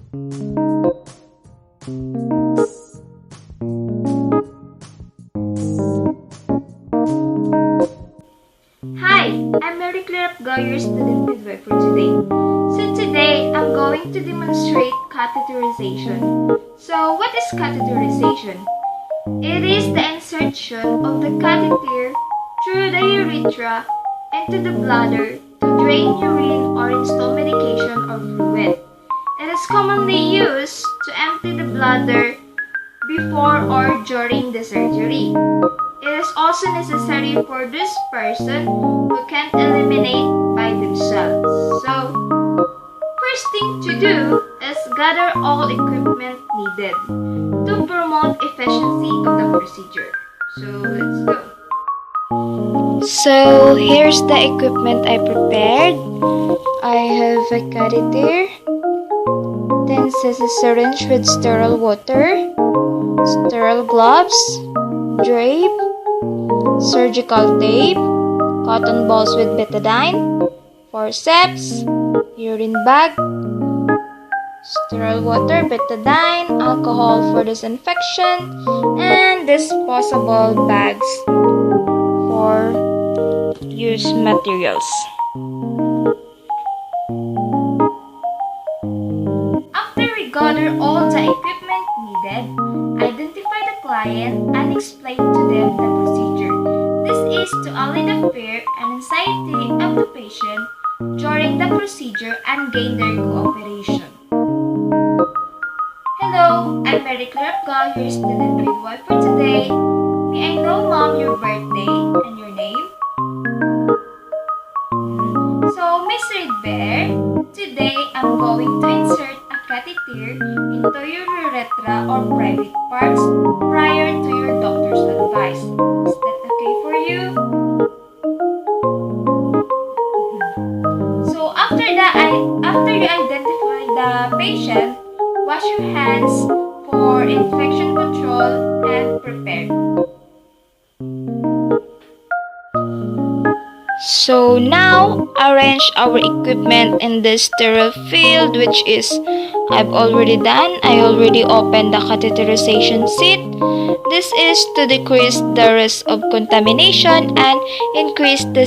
Hi, I'm Mary Claire Apgao, your student midwife for today. So today, I'm going to demonstrate catheterization. So what is catheterization? It is the insertion of the catheter through the urethra into the bladder to drain urine or install medication or fluid. It is commonly used to empty the bladder before or during the surgery. It is also necessary for this person who can't eliminate by themselves. So, first thing to do is gather all equipment needed to promote efficiency of the procedure. So, let's go. So here's the equipment I prepared. I have a catheter, then is a syringe with sterile water, sterile gloves, drape, surgical tape, cotton balls with betadine, forceps, urine bag, sterile water, betadine, alcohol for disinfection, and disposable bags for use materials. After we gather all the equipment needed, identify the client and explain to them the procedure. This is to allay the fear and anxiety of the patient during the procedure and gain their cooperation. Hello, I'm Mary Claire Apgao, your student midwife for today. May I know, Mom, your birthday and your name? So, Miss Red Bear, today I'm going to insert a catheter into your urethra or private parts prior to your doctor's advice. Is that okay for you? So, after you identify the patient, wash your hands for infection control and prepare. So now, arrange our equipment in the sterile field, which is I've already done. I already opened the catheterization seat. This is to decrease the risk of contamination and increase the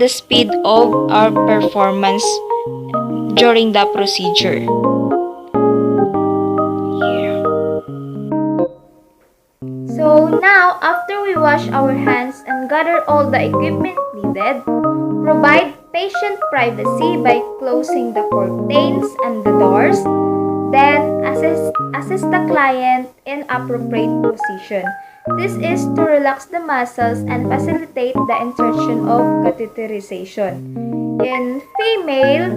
speed of our performance during the procedure. Here. So now, after we wash our hands and gather all the equipment needed, provide patient privacy by closing the curtains and the doors. Then, assist the client in appropriate position. This is to relax the muscles and facilitate the insertion of catheterization. In female,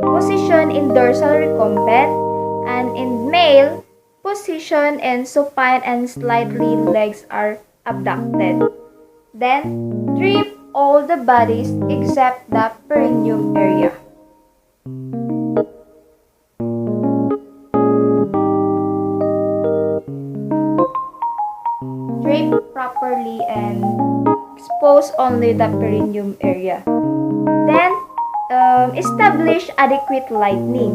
position in dorsal recumbent, and in male, position in supine and slightly legs are abducted. Then, strip all the bodies except the perineum area. Drape properly and expose only the perineum area. Then, establish adequate lighting.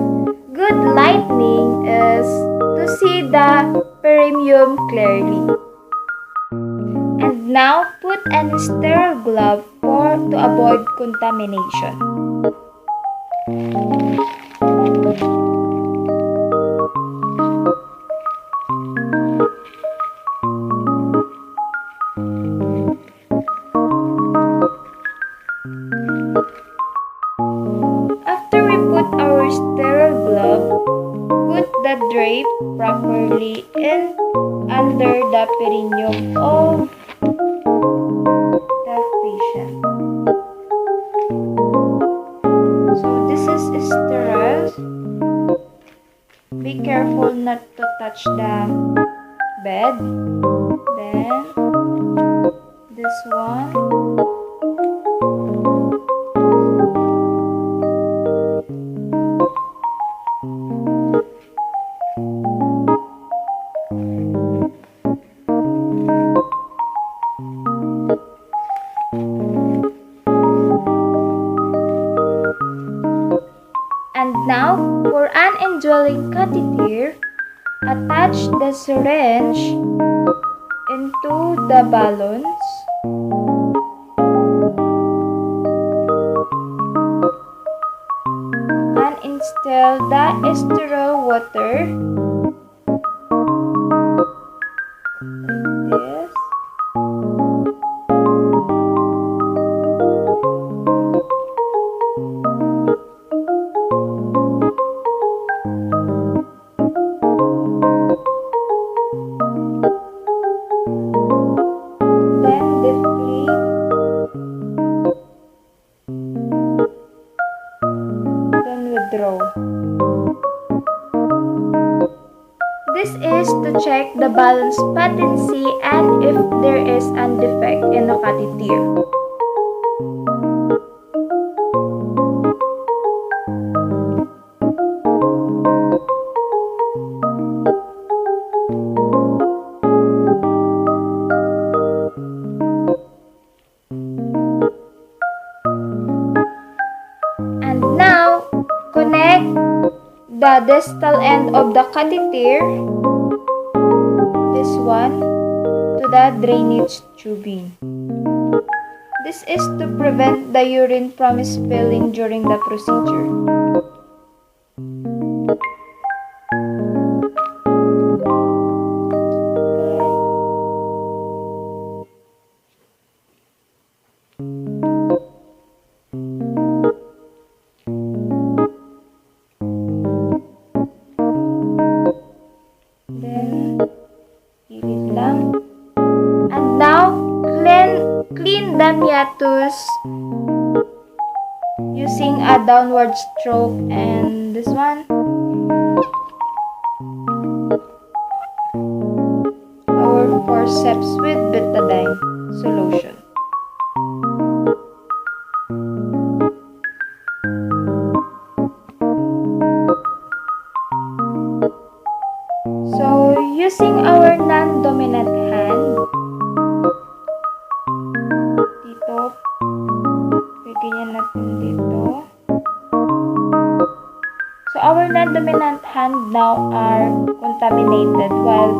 Good lighting is to see the perineum clearly. And now, put a sterile glove to avoid contamination. After we put our sterile glove, put the drape properly in under the perineum of the patient. So this is sterile. Be careful not to touch the bed. Then this one. And now, For an indwelling catheter, attach the syringe into the balloons and instill the sterile water like this. Withdraw. This is to check the balance patency and if there is an defect in the catheter. And now, connect the distal end of the catheter, this one, to the drainage tubing. This is to prevent the urine from spilling during the procedure. And now, clean the meatus using a downward stroke and this one. Our forceps with betadine solution. So, using our non-dominant hand, dito, bigyan natin dito. So, our non-dominant hand now are contaminated while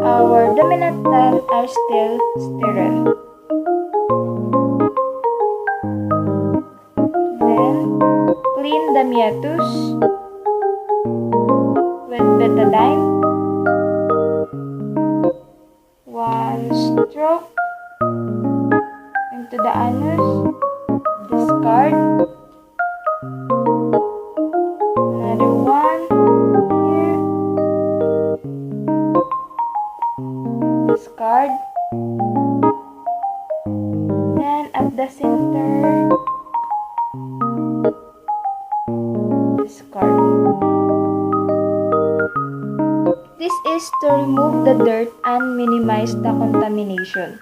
our dominant hand are still sterile. Then, clean the meatus with betadine. One stroke into the anus, discard. Another one here, discard. Then at the center, discard. This is to remove the dirt and minimize the contamination.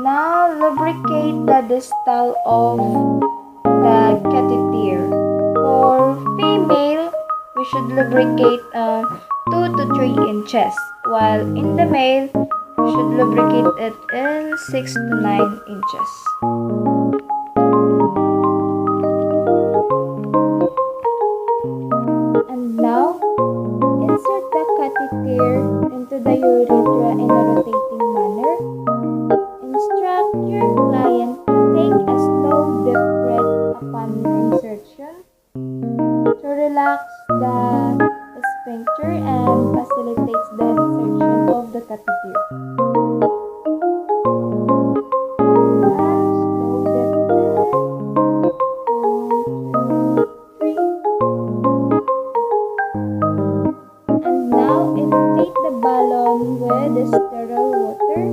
Now, lubricate the distal of the catheter. For female, we should lubricate 2 to 3 inches, while in the male, we should lubricate it in 6 to 9 inches. And now, insert the catheter into the urethra in a rotating manner. Instruct your client to take a slow deep breath upon insertion to relax the sphincter and facilitates the insertion of the catheter. With the sterile water.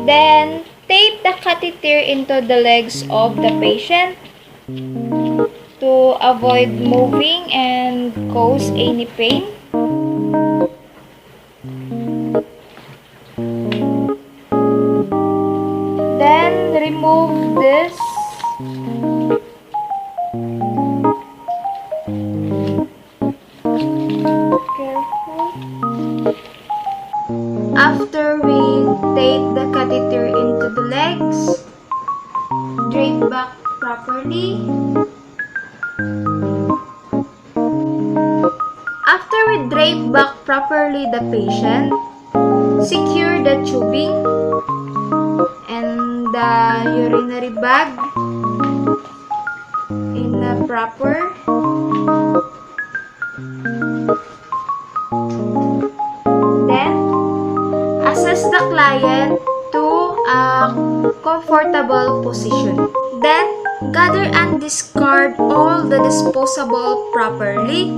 Then, tape the catheter into the legs of the patient to avoid moving and cause any pain. Then remove this. Careful. After we take the catheter into the legs, drape back properly. After we drape back properly the patient, secure the tubing and the urinary bag in a proper. Then, assess the client to a comfortable position. Then, gather and discard all the disposable properly.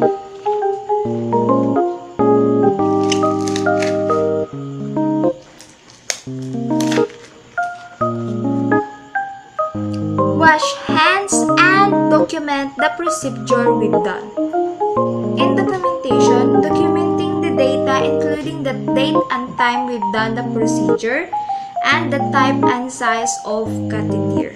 Wash hands and document the procedure we've done. In documentation, documenting the data including the date and time we've done the procedure and the type and size of catheter.